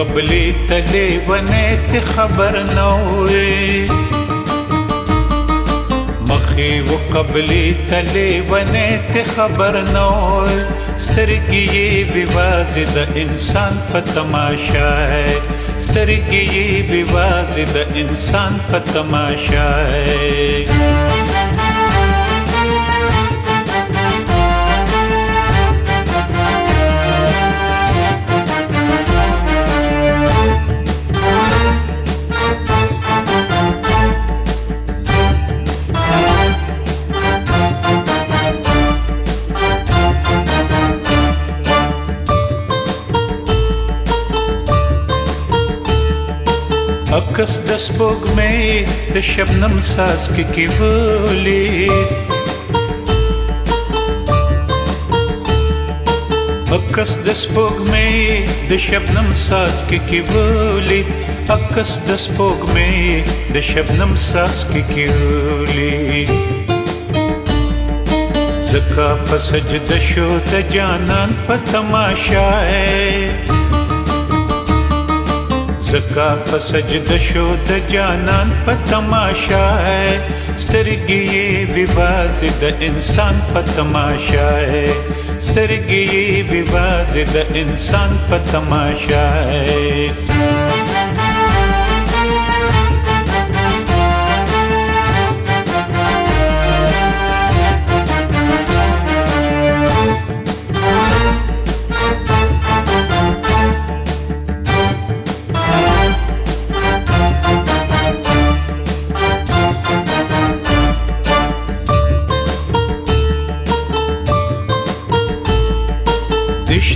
قبلې ته لېونی ته خبر نه وې مخې و قبلې ته لېونی ته خبر نه وې سترګې یې بېوازې د انسان په تماشه سترګې یې بېوازې د انسان په تماشه عکس د سپوږمۍ د شبنم څاڅکي کې وليد عکس د سپوږمۍ د شبنم څاڅکي کې وليد عکس د سپوږمۍ د شبنم څاڅکي کې وليد زکا په سجده شو د جانان په تماشه زکا په سجده شو د جانان په تماشه سترګې یې بېوازې د انسان په تماشه سترګې یې بېوازې د انسان په تماشه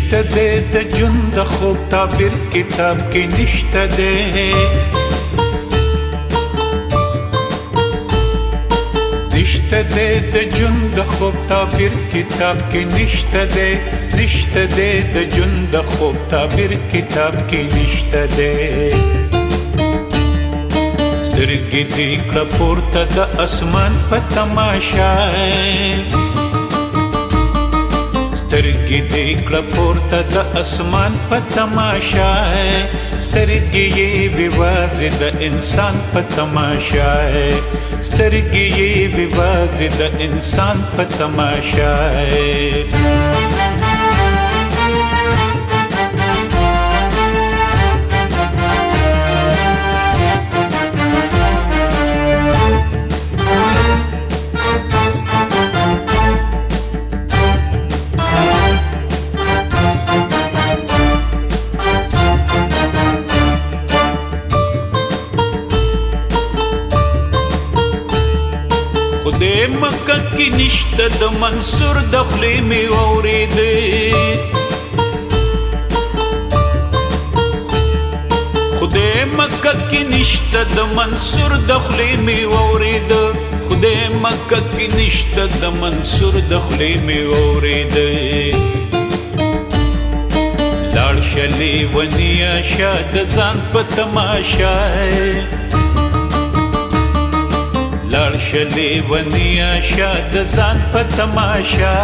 نشته ده د ژوند د خوب تعبیر کتاب کې نشته ده نشته ده د ژوند د خوب تعبیر کتاب کې نشته ده نشته ده د ژوند د خوب تعبیر کتاب کې نشته ده سترګې دې کړه پورته د اسمان په تماشه سترګې دې کړه پورته د اسمان په تماشه سترګې یې بېوازې د انسان په تماشه سترګې یې بېوازې د انسان په تماشه خدای مکه کې نشته د منصور د خولې مې واورېدې خدای مکه کې نشته د منصور د خولې مې واورېدې خدای مکه کې نشته د منصور د خولې مې واورېدې لاړ شه لېونیه شه د ځان په تماشه لاړ شه لېونیه شه د ځان په تماشه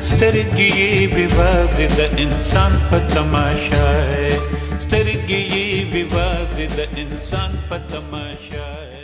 سترګې یې بېوازې د انسان په تماشه سترګې یې بېوازې د انسان په تماشه